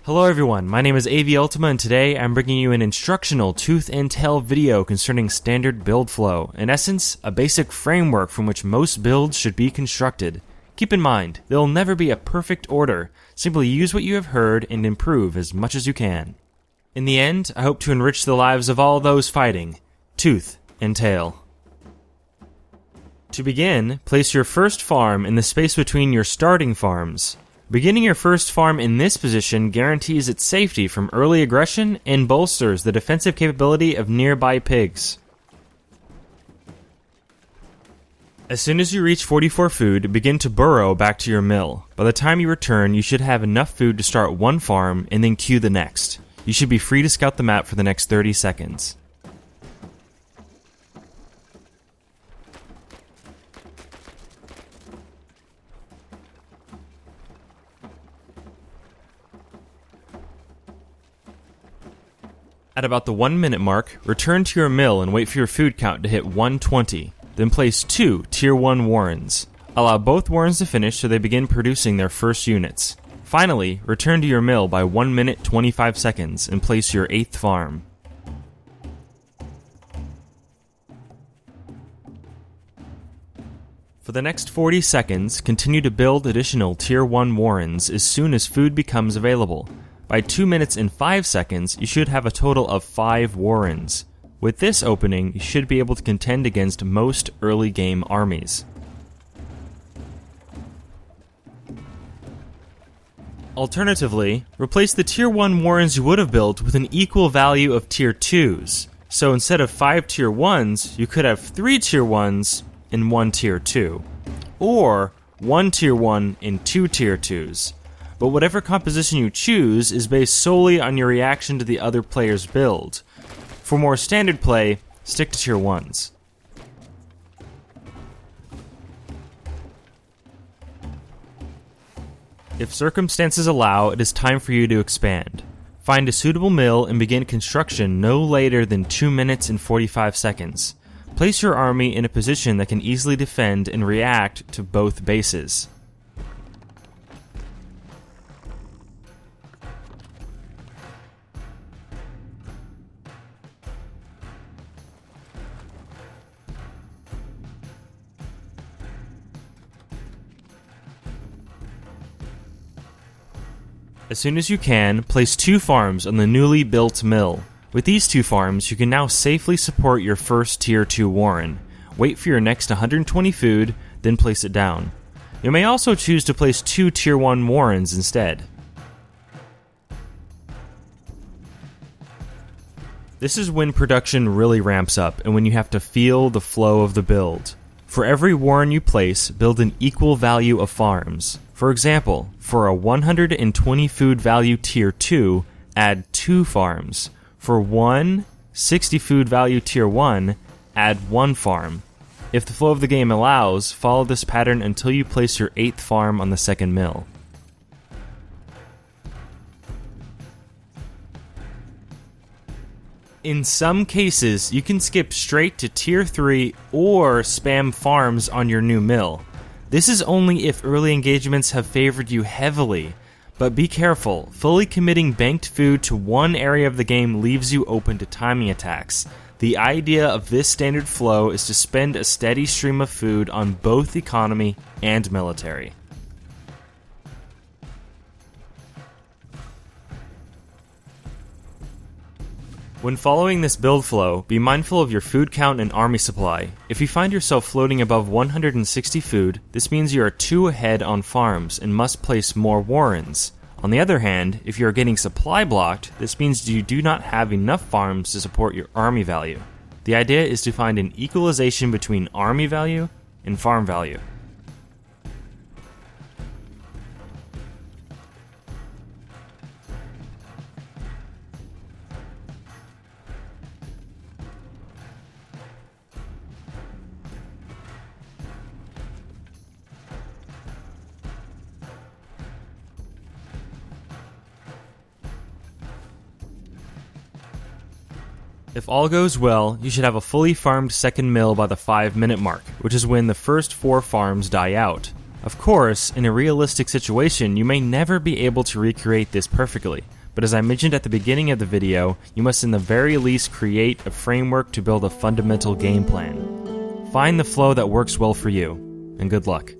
Hello everyone, my name is AV Ultima and today I'm bringing you an instructional tooth and tail video concerning standard build flow. In essence, a basic framework from which most builds should be constructed. Keep in mind, there will never be a perfect order. Simply use what you have heard and improve as much as you can. In the end, I hope to enrich the lives of all those fighting tooth and tail. To begin, place your first farm in the space between your starting farms. Beginning your first farm in this position guarantees its safety from early aggression and bolsters the defensive capability of nearby pigs. As soon as you reach 44 food, begin to burrow back to your mill. By the time you return, you should have enough food to start one farm and then queue the next. You should be free to scout the map for the next 30 seconds. At about the 1 minute mark, return to your mill and wait for your food count to hit 120. Then place 2 Tier 1 Warrens. Allow both Warrens to finish so they begin producing their first units. Finally, return to your mill by 1 minute 25 seconds and place your 8th farm. For the next 40 seconds, continue to build additional Tier 1 Warrens as soon as food becomes available. By 2 minutes and 5 seconds, you should have a total of 5 Warrens. With this opening, you should be able to contend against most early game armies. Alternatively, replace the Tier 1 Warrens you would have built with an equal value of Tier 2s. So instead of 5 Tier 1s, you could have 3 Tier 1s and 1 Tier 2. Or 1 Tier 1 and 2 Tier 2s. But whatever composition you choose is based solely on your reaction to the other player's build. For more standard play, stick to Tier 1s. If circumstances allow, it is time for you to expand. Find a suitable mill and begin construction no later than 2 minutes and 45 seconds. Place your army in a position that can easily defend and react to both bases. As soon as you can, place 2 farms on the newly built mill. With these 2 farms, you can now safely support your first Tier 2 Warren. Wait for your next 120 food, then place it down. You may also choose to place 2 Tier 1 Warrens instead. This is when production really ramps up and when you have to feel the flow of the build. For every Warren you place, build an equal value of farms. For example, for a 120 food value Tier 2, add 2 farms. For one 60 food value Tier 1, add 1 farm. If the flow of the game allows, follow this pattern until you place your 8th farm on the second mill. In some cases, you can skip straight to Tier 3 or spam farms on your new mill. This is only if early engagements have favored you heavily, but be careful, fully committing banked food to one area of the game leaves you open to timing attacks. The idea of this standard flow is to spend a steady stream of food on both economy and military. When following this build flow, be mindful of your food count and army supply. If you find yourself floating above 160 food, this means you are 2 ahead on farms and must place more Warrens. On the other hand, if you are getting supply blocked, this means you do not have enough farms to support your army value. The idea is to find an equalization between army value and farm value. If all goes well, you should have a fully farmed second mill by the 5 minute mark, which is when the first 4 farms die out. Of course, in a realistic situation, you may never be able to recreate this perfectly, but as I mentioned at the beginning of the video, you must in the very least create a framework to build a fundamental game plan. Find the flow that works well for you, and good luck.